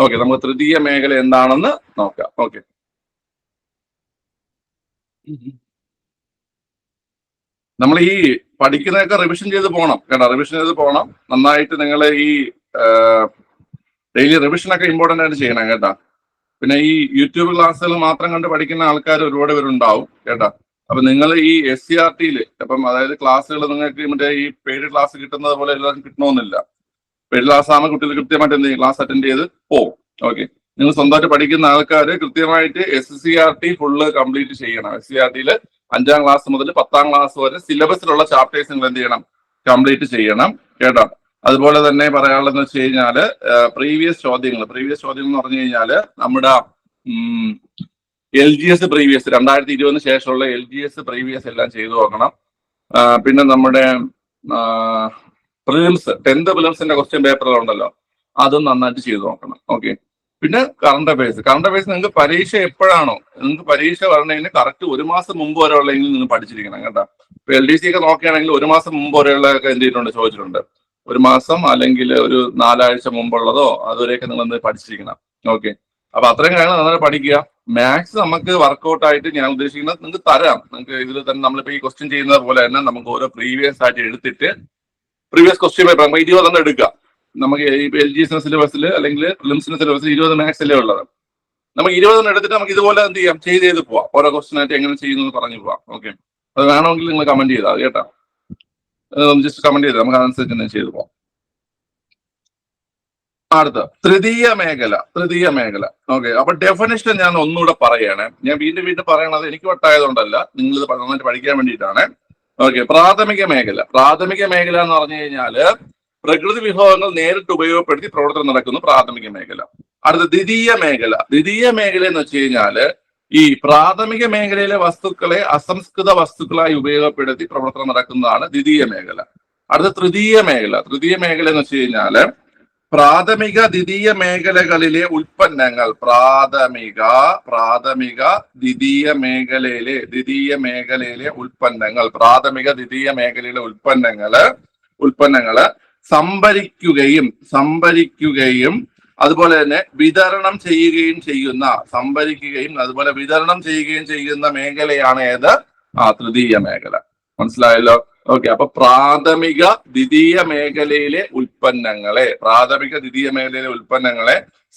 ഓക്കെ, നമുക്ക് തൃതീയ മേഖല എന്താണെന്ന് നോക്കാം. ഓക്കെ, നമ്മൾ ഈ പഠിക്കുന്നതൊക്കെ റിവിഷൻ ചെയ്ത് പോകണം കേട്ടോ. റിവിഷൻ ചെയ്ത് പോകണം നന്നായിട്ട്. നിങ്ങൾ ഈ ഡെയിലി റിവിഷനൊക്കെ ഇമ്പോർട്ടൻ്റ് ആയിട്ട് ചെയ്യണം കേട്ടോ. പിന്നെ ഈ യൂട്യൂബ് ക്ലാസ്സുകൾ മാത്രം കണ്ട് പഠിക്കുന്ന ആൾക്കാർ ഒരുപാട് പേരുണ്ടാവും കേട്ടോ. അപ്പൊ നിങ്ങൾ ഈ SCRT അപ്പം അതായത് ക്ലാസ്സുകൾ നിങ്ങൾക്ക് മറ്റേ ഈ പെയ്ഡ് ക്ലാസ് കിട്ടുന്നത് പോലെ എല്ലാവർക്കും കിട്ടണമെന്നില്ല. പെയ്ഡ് ക്ലാസ് ആകുമ്പോൾ കുട്ടികൾ കൃത്യമായിട്ട് എന്ത് ചെയ്യും? ക്ലാസ് അറ്റൻഡ് ചെയ്ത് പോവും. ഓക്കെ, നിങ്ങൾ സ്വന്തമായിട്ട് പഠിക്കുന്ന ആൾക്കാർ കൃത്യമായിട്ട് SCRT ഫുള്ള് കംപ്ലീറ്റ് ചെയ്യണം. SCRTയിൽ 5ാം ക്ലാസ് മുതൽ 10ാം ക്ലാസ് വരെ സിലബസിലുള്ള ചാപ്റ്റേഴ്സ് നിങ്ങൾ എന്ത് ചെയ്യണം? കംപ്ലീറ്റ് ചെയ്യണം കേട്ടോ. അതുപോലെ തന്നെ പറയാനുള്ളതെന്ന് വെച്ച് കഴിഞ്ഞാല് പ്രീവിയസ് ചോദ്യങ്ങൾ എന്ന് പറഞ്ഞു കഴിഞ്ഞാല് നമ്മുടെ LGS പ്രീവിയസ് 2020 ശേഷമുള്ള LGS പ്രീവിയസ് എല്ലാം ചെയ്തു നോക്കണം. പിന്നെ നമ്മുടെ പ്രിലിംസ് 10th പ്രിലിംസിന്റെ ക്വസ്റ്റ്യൻ പേപ്പറുകളുണ്ടല്ലോ, അതും നന്നായിട്ട് ചെയ്തു നോക്കണം. ഓക്കെ, പിന്നെ കറണ്ട് അഫയേഴ്സ് നിങ്ങൾക്ക് പരീക്ഷ എപ്പോഴാണോ നിങ്ങൾക്ക് പരീക്ഷ വരണതിന് കറക്റ്റ് 1 മാസം മുമ്പ് വരെ ഉള്ളതെങ്കിൽ നിങ്ങൾ പഠിച്ചിരിക്കണം കേട്ടോ. ഇപ്പൊ LDC ഒക്കെ നോക്കുകയാണെങ്കിൽ 1 മാസം മുമ്പ് വരെയുള്ളതൊക്കെ എന്ത് ചെയ്തിട്ടുണ്ട്? ചോദിച്ചിട്ടുണ്ട്. 1 മാസം അല്ലെങ്കിൽ ഒരു 4 ആഴ്ച മുമ്പുള്ളതോ അതുവരെയൊക്കെ നിങ്ങൾ എന്ത് പഠിച്ചിരിക്കണം. ഓക്കെ, അപ്പൊ അത്രയും കാര്യങ്ങൾ നന്നായിട്ട് പഠിക്കുക. മാത്സ് നമുക്ക് വർക്കൗട്ട് ആയിട്ട് ഞാൻ ഉദ്ദേശിക്കുന്നത് നിങ്ങൾക്ക് തരാം. നിങ്ങൾക്ക് ഇതിൽ തന്നെ നമ്മളിപ്പോ ഈ ക്വസ്റ്റ്യൻ ചെയ്യുന്നത് പോലെ തന്നെ നമുക്ക് ഓരോ പ്രീവിയസ് ആയിട്ട് എടുത്തിട്ട് പ്രീവിയസ് ക്വസ്റ്റ്യൻ പേപ്പർ നമുക്ക് 20 എടുക്കുക. നമുക്ക് ഇപ്പൊ LGS സിലബസിൽ അല്ലെങ്കിൽ പ്രിലിംസിന്റെ സിലബസിൽ 20 മാത്സ് അല്ലേ ഉള്ളത്. നമുക്ക് 20 എടുത്തിട്ട് നമുക്ക് ഇതുപോലെ എന്ത് ചെയ്യാം? ചെയ്ത് പോവാം. ഓരോ ക്വസ്റ്റ്യൻ ആയിട്ട് എങ്ങനെ ചെയ്യുന്നു പറഞ്ഞു പോവാം. ഓക്കെ, അത് വേണമെങ്കിൽ നിങ്ങൾ കമന്റ് ചെയ്താൽ കേട്ടോ. ജസ്റ്റ് കമന്റ് ചെയ്താൽ നമുക്ക് അതനുസരിച്ച് തന്നെ ചെയ്തു പോവാം. അടുത്ത തൃതീയ മേഖല. ഓക്കെ, അപ്പൊ ഡെഫിനിഷൻ ഞാൻ ഒന്നുകൂടെ പറയാണ്. ഞാൻ വീണ്ടും പറയണത് എനിക്ക് വട്ടായതുകൊണ്ടല്ല, നിങ്ങൾ ഇത് നന്നായിട്ട് പഠിക്കാൻ വേണ്ടിയിട്ടാണ്. ഓക്കെ, പ്രാഥമിക മേഖല എന്ന് പറഞ്ഞു കഴിഞ്ഞാല് പ്രകൃതി വിഭവങ്ങൾ നേരിട്ട് ഉപയോഗപ്പെടുത്തി പ്രവർത്തനം നടക്കുന്നു പ്രാഥമിക മേഖല. അടുത്ത ദ്വിതീയ മേഖല എന്ന് വെച്ച് കഴിഞ്ഞാല് ഈ പ്രാഥമിക മേഖലയിലെ വസ്തുക്കളെ അസംസ്കൃത വസ്തുക്കളായി ഉപയോഗപ്പെടുത്തി പ്രവർത്തനം നടക്കുന്നതാണ് ദ്വിതീയ മേഖല. അടുത്ത തൃതീയ മേഖല എന്ന് വെച്ച് കഴിഞ്ഞാല് പ്രാഥമിക ദ്വിതീയ മേഖലകളിലെ ഉൽപ്പന്നങ്ങൾ പ്രാഥമിക ദ്വിതീയ മേഖലയിലെ ഉൽപ്പന്നങ്ങള് സംഭരിക്കുകയും അതുപോലെ തന്നെ വിതരണം ചെയ്യുകയും ചെയ്യുന്ന, സംഭരിക്കുകയും അതുപോലെ വിതരണം ചെയ്യുകയും ചെയ്യുന്ന മേഖലയാണ് ഏത്? തൃതീയ മേഖല. മനസ്സിലായല്ലോ? ഓക്കെ. അപ്പൊ പ്രാഥമിക ദ്വിതീയ മേഖലയിലെ ഉൽപ്പന്നങ്ങളെ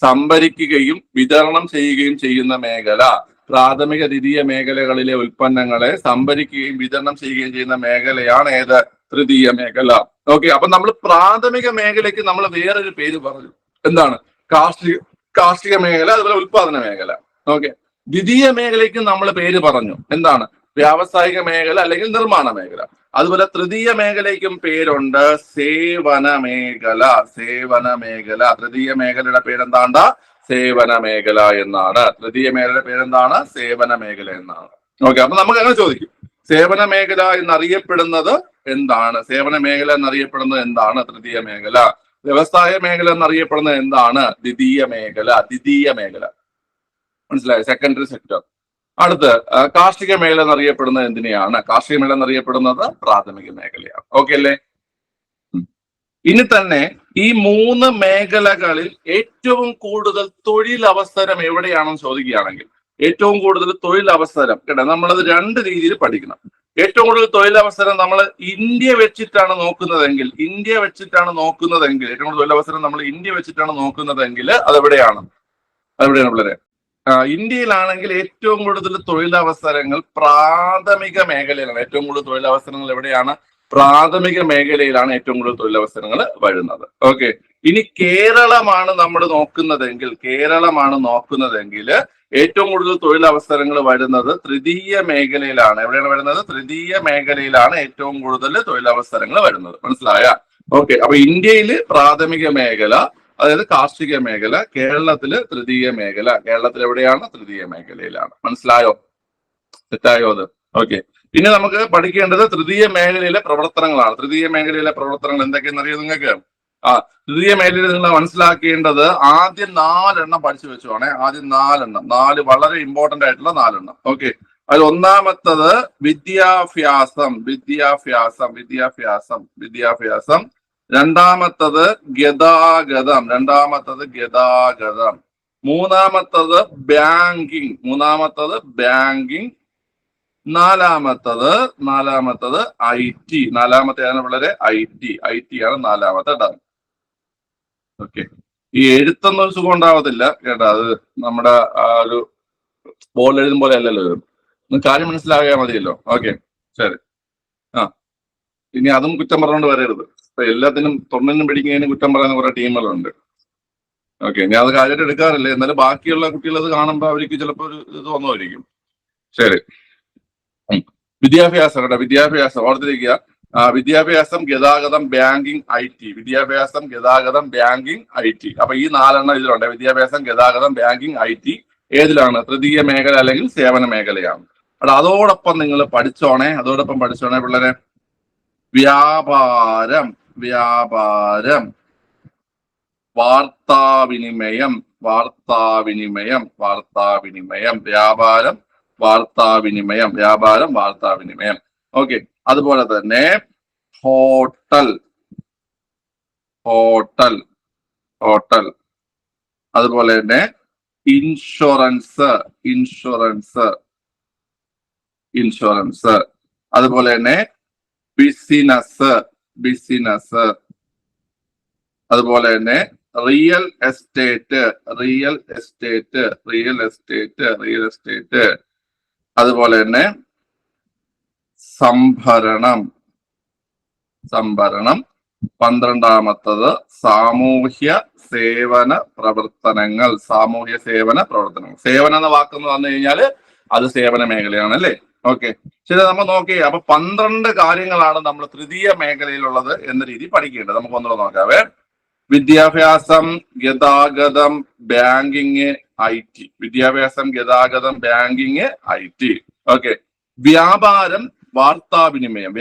സംഭരിക്കുകയും വിതരണം ചെയ്യുകയും ചെയ്യുന്ന മേഖല, പ്രാഥമിക ദ്വിതീയ മേഖലകളിലെ ഉൽപ്പന്നങ്ങളെ സംഭരിക്കുകയും വിതരണം ചെയ്യുകയും ചെയ്യുന്ന മേഖലയാണ് ഏത്? തൃതീയ മേഖല. ഓക്കെ. അപ്പൊ നമ്മൾ പ്രാഥമിക മേഖലയ്ക്ക് നമ്മൾ വേറൊരു പേര് പറഞ്ഞു. എന്താണ്? കാർഷിക മേഖല, അതുപോലെ ഉൽപാദന മേഖല. ഓക്കെ. ദ്വിതീയ മേഖലയ്ക്ക് നമ്മൾ പേര് പറഞ്ഞു. എന്താണ്? വ്യാവസായിക മേഖല അല്ലെങ്കിൽ നിർമ്മാണ മേഖല. അതുപോലെ തൃതീയ മേഖലയ്ക്കും പേരുണ്ട്, സേവന മേഖല. തൃതീയ മേഖലയുടെ പേരെന്താണ്ട? സേവന മേഖല എന്നാണ്. തൃതീയ മേഖലയുടെ പേരെന്താണ്? സേവന മേഖല എന്നാണ്. ഓക്കെ. അപ്പൊ നമുക്ക് അങ്ങനെ ചോദിക്കും, സേവന മേഖല എന്നറിയപ്പെടുന്നത് എന്താണ്? സേവന മേഖല എന്നറിയപ്പെടുന്നത് എന്താണ്? തൃതീയ മേഖല. വ്യവസായ മേഖല എന്നറിയപ്പെടുന്നത് എന്താണ്? ദ്വിതീയ മേഖല. മനസ്സിലായോ? Secondary sector. അടുത്ത് കാർഷിക മേഖല എന്നറിയപ്പെടുന്നത് എന്തിനെയാണ്? കാർഷിക മേഖല എന്നറിയപ്പെടുന്നത് പ്രാഥമിക മേഖലയാണ്. ഓക്കെ അല്ലേ? ഇനി തന്നെ ഈ 3 മേഖലകളിൽ ഏറ്റവും കൂടുതൽ തൊഴിലവസരം എവിടെയാണെന്ന് ചോദിക്കുകയാണെങ്കിൽ, ഏറ്റവും കൂടുതൽ തൊഴിലവസരം കേട്ടോ, നമ്മളത് 2 രീതിയിൽ പഠിക്കണം. ഏറ്റവും കൂടുതൽ തൊഴിലവസരം നമ്മൾ ഇന്ത്യ വെച്ചിട്ടാണ് നോക്കുന്നതെങ്കിൽ, ഏറ്റവും കൂടുതൽ തൊഴിലവസരം നമ്മൾ ഇന്ത്യ വെച്ചിട്ടാണ് നോക്കുന്നതെങ്കിൽ അതെവിടെയാണ് പിള്ളേരെ? ഇന്ത്യയിലാണെങ്കിൽ ഏറ്റവും കൂടുതൽ തൊഴിലവസരങ്ങൾ പ്രാഥമിക മേഖലയിലാണ്. ഏറ്റവും കൂടുതൽ തൊഴിലവസരങ്ങൾ എവിടെയാണ്? പ്രാഥമിക മേഖലയിലാണ് ഏറ്റവും കൂടുതൽ തൊഴിലവസരങ്ങൾ വരുന്നത്. ഓക്കെ. ഇനി കേരളമാണ് നമ്മൾ നോക്കുന്നതെങ്കിൽ ഏറ്റവും കൂടുതൽ തൊഴിലവസരങ്ങൾ വരുന്നത് തൃതീയ മേഖലയിലാണ്. എവിടെയാണ് വരുന്നത്? തൃതീയ മേഖലയിലാണ് ഏറ്റവും കൂടുതൽ തൊഴിലവസരങ്ങൾ വരുന്നത്. മനസ്സിലായ? ഓക്കെ. അപ്പൊ ഇന്ത്യയിൽ പ്രാഥമിക മേഖല, അതായത് കാർഷിക മേഖല. കേരളത്തില് തൃതീയ മേഖല. കേരളത്തിൽ എവിടെയാണ്? തൃതീയ മേഖലയിലാണ്. മനസ്സിലായോ? തെറ്റായോ അത്? ഓക്കെ. പിന്നെ നമുക്ക് പഠിക്കേണ്ടത് തൃതീയ മേഖലയിലെ പ്രവർത്തനങ്ങളാണ്. തൃതീയ മേഖലയിലെ പ്രവർത്തനങ്ങൾ എന്തൊക്കെയെന്ന് അറിയോ നിങ്ങൾക്ക്? തൃതീയ മേഖലയിൽ നിങ്ങൾ മനസ്സിലാക്കേണ്ടത് ആദ്യം 4 എണ്ണം പഠിച്ചു വെച്ചോണേ. ആദ്യം 4 വളരെ ഇമ്പോർട്ടന്റ് ആയിട്ടുള്ള 4 എണ്ണം. ഓക്കെ. അതിൽ ഒന്നാമത്തത് വിദ്യാഭ്യാസം. രണ്ടാമത്തത് ഗതാഗതം. മൂന്നാമത്തത് ബാങ്കിങ്. നാലാമത്തത് IT. നാലാമത്തേതാണ് വളരെ IT ആണ് നാലാമത്തെ ടേം. ഓക്കെ. ഈ എഴുത്തൊന്നും ഒരു സുഖം ഉണ്ടാവത്തില്ല കേട്ടോ. അത് നമ്മുടെ ഒരു ബോൾ എഴുതും പോലെ അല്ലല്ലോ. കാര്യം മനസ്സിലാകാൻ മതിയല്ലോ. ഓക്കെ, ശരി. ഇനി അതും കുറ്റം പറഞ്ഞുകൊണ്ട് വരരുത്. ഇപ്പൊ എല്ലാത്തിനും തൊണ്ണനും പിടിക്കുന്നതിനും കുറ്റം പറയുന്ന കുറെ ടീമുകളുണ്ട്. ഓക്കെ. ഞാൻ അത് കാര്യമായിട്ട് എടുക്കാറില്ല. എന്നാലും ബാക്കിയുള്ള കുട്ടികൾ അത് കാണുമ്പോൾ അവർക്ക് ചിലപ്പോൾ ഒരു ഇത് തോന്നുമായിരിക്കും. ശരി. വിദ്യാഭ്യാസം കേട്ടോ. വിദ്യാഭ്യാസം ഓർത്തിരിക്കുക. വിദ്യാഭ്യാസം, ഗതാഗതം, ബാങ്കിങ്, IT. അപ്പൊ ഈ 4 എണ്ണം ഇതിലുണ്ട്. വിദ്യാഭ്യാസം, ഗതാഗതം, ബാങ്കിങ്, IT ഏതിലാണ്? തൃതീയ മേഖല അല്ലെങ്കിൽ സേവന മേഖലയാണ്. അതോടൊപ്പം നിങ്ങൾ പഠിച്ചോണേ പിള്ളേരെ. വ്യാപാരം, വാർത്താവിനിമയം. വ്യാപാരം, വാർത്താവിനിമയം. ഓക്കെ. അതുപോലെ തന്നെ ഹോട്ടൽ. അതുപോലെ തന്നെ ഇൻഷുറൻസ്. അതുപോലെ തന്നെ ബിസിനസ്. അതുപോലെ തന്നെ റിയൽ എസ്റ്റേറ്റ്. അതുപോലെ തന്നെ സംഭരണം. 12ാമത്തത് സാമൂഹ്യ സേവന പ്രവർത്തനങ്ങൾ. സേവനം എന്ന വാക്കെന്ന് പറഞ്ഞു കഴിഞ്ഞാൽ അത് സേവന മേഖലയാണ് അല്ലേ? ഓക്കെ, ശരി. നമ്മൾ നോക്കി. അപ്പൊ 12 കാര്യങ്ങളാണ് നമ്മൾ തൃതീയ മേഖലയിലുള്ളത് എന്ന രീതി പഠിക്കേണ്ടത്. നമുക്ക് ഒന്നുകൂടെ നോക്കാവേ. വിദ്യാഭ്യാസം, ഗതാഗതം, ബാങ്കിങ്, IT. ഓക്കെ. വ്യാപാരം, വാർത്താവിനിമയം.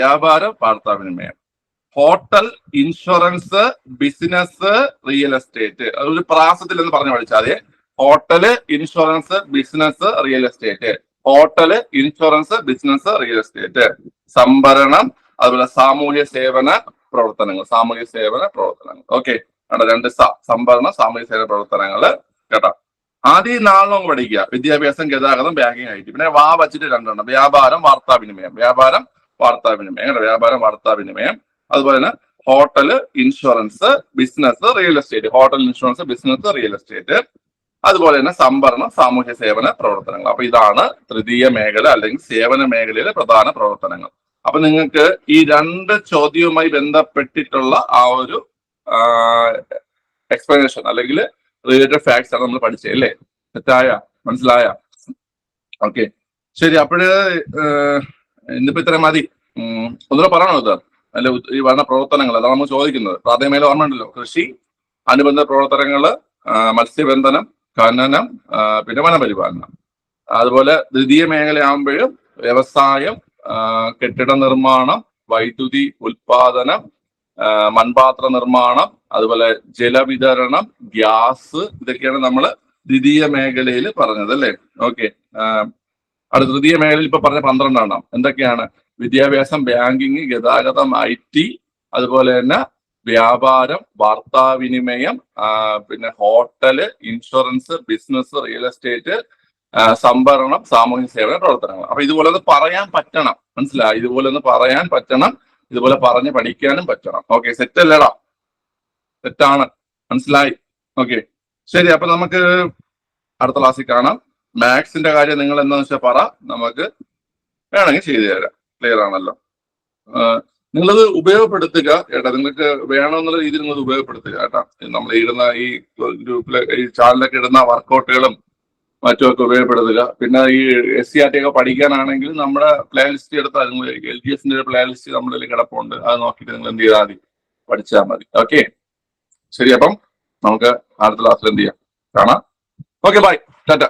Hotel, insurance, business, real estate. അതൊരു പ്രാസത്തിൽ എന്ന് പറഞ്ഞു പഠിച്ചാൽ മതി. Hotel, insurance, business, real estate. സംഭരണം, അതുപോലെ സാമൂഹ്യ സേവന പ്രവർത്തനങ്ങൾ. ഓക്കെ. രണ്ട് സംഭരണ സാമൂഹ്യ സേവന പ്രവർത്തനങ്ങള് കേട്ടോ. ആദ്യം നാളെ പഠിക്കുക. വിദ്യാഭ്യാസം, ഗതാഗതം, ബാങ്കിങ്, IT. പിന്നെ വാ വച്ചിട്ട് രണ്ടെണ്ണം: വ്യാപാരം, വാർത്താവിനിമയം. വ്യാപാരം, വാർത്താവിനിമയം. വ്യാപാരം, വാർത്താവിനിമയം. അതുപോലെ തന്നെ hotel, insurance, business, real estate. Hotel, insurance, business, real estate. അതുപോലെ തന്നെ സംഭരണ സാമൂഹ്യ സേവന പ്രവർത്തനങ്ങൾ. അപ്പൊ ഇതാണ് തൃതീയ മേഖല അല്ലെങ്കിൽ സേവന മേഖലയിലെ പ്രധാന പ്രവർത്തനങ്ങൾ. അപ്പൊ നിങ്ങൾക്ക് ഈ രണ്ട് ചോദ്യവുമായി ബന്ധപ്പെട്ടിട്ടുള്ള ആ ഒരു എക്സ്പ്ലനേഷൻ അല്ലെങ്കിൽ റിലേറ്റഡ് ഫാക്ട്സ് ആണ് നമ്മൾ പഠിച്ചത് അല്ലേ? തെറ്റായ? മനസ്സിലായ? ഓക്കെ, ശരി. അപ്പോഴ് ഇന്നിപ്പോ ഇത്ര മതി. ഒന്നുകൂടെ പറയണോ ഇത്? അല്ല, ഈ പറഞ്ഞ പ്രവർത്തനങ്ങൾ അതാണ് നമ്മൾ ചോദിക്കുന്നത്. പ്രാഥമിക മേഖല ഓർമ്മ ഉണ്ടല്ലോ: കൃഷി, അനുബന്ധ പ്രവർത്തനങ്ങള്, മത്സ്യബന്ധനം, ഖനനം, പിന്നെ വനപരിപാലനം. അതുപോലെ ദ്വിതീയ മേഖലയാകുമ്പോഴും വ്യവസായം, കെട്ടിട നിർമ്മാണം, വൈദ്യുതി ഉൽപാദനം, മൺപാത്ര നിർമ്മാണം, അതുപോലെ ജലവിതരണം, ഗ്യാസ്. ഇതൊക്കെയാണ് നമ്മൾ ദ്വിതീയ മേഖലയിൽ പറഞ്ഞത് അല്ലേ? ഓക്കെ. അടുത്ത തൃതീയ മേഖലയിൽ ഇപ്പൊ പറഞ്ഞ 12 എണ്ണം എന്തൊക്കെയാണ്? വിദ്യാഭ്യാസം, ബാങ്കിങ്, ഗതാഗതം, IT, അതുപോലെ തന്നെ വ്യാപാരം, വാർത്താവിനിമയം, പിന്നെ hotel, insurance, business, real estate, സംഭരണം, സാമൂഹ്യ സേവന പ്രവർത്തനങ്ങൾ. അപ്പൊ ഇതുപോലെ ഒന്ന് പറയാൻ പറ്റണം. മനസ്സിലായി? ഇതുപോലെ ഒന്ന് പറയാൻ പറ്റണം. ഇതുപോലെ പറഞ്ഞ് പഠിക്കാനും പറ്റണം. ഓക്കെ, സെറ്റ് അല്ലേടാ? സെറ്റാണ്. മനസ്സിലായി? ഓക്കെ, ശരി. അപ്പൊ നമുക്ക് അടുത്ത ക്ലാസ്സിൽ കാണാം. മാത്സിന്റെ കാര്യം നിങ്ങൾ എന്താണെന്ന് വെച്ചാൽ പറ, നമുക്ക് വേണമെങ്കിൽ ചെയ്തു തരാം. ക്ലിയർ ആണല്ലോ? നിങ്ങളത് ഉപയോഗപ്പെടുത്തുക കേട്ടോ. നിങ്ങൾക്ക് വേണമെന്നുള്ള രീതിയിൽ നിങ്ങൾ ഉപയോഗപ്പെടുത്തുക കേട്ടോ. നമ്മൾ ഇടുന്ന ഈ ഗ്രൂപ്പിലെ ഈ ചാനലൊക്കെ ഇടുന്ന വർക്കൗട്ടുകളും മറ്റുമൊക്കെ ഉപയോഗപ്പെടുത്തുക. പിന്നെ ഈ SCRT ഒക്കെ പഠിക്കാനാണെങ്കിൽ നമ്മുടെ പ്ലേ ലിസ്റ്റ് എടുത്താൽ നിങ്ങൾ LGSന്റെ ഒരു പ്ലേ ലിസ്റ്റ് നമ്മുടെ കിടപ്പുണ്ട്. അത് നോക്കിയിട്ട് നിങ്ങൾ എന്ത് ചെയ്താൽ മതി? പഠിച്ചാൽ മതി. ഓക്കെ, ശരി. അപ്പം നമുക്ക് അടുത്ത ക്ലാസ്സിൽ എന്ത് ചെയ്യാം? കാണാം. Okay, bye, Tata.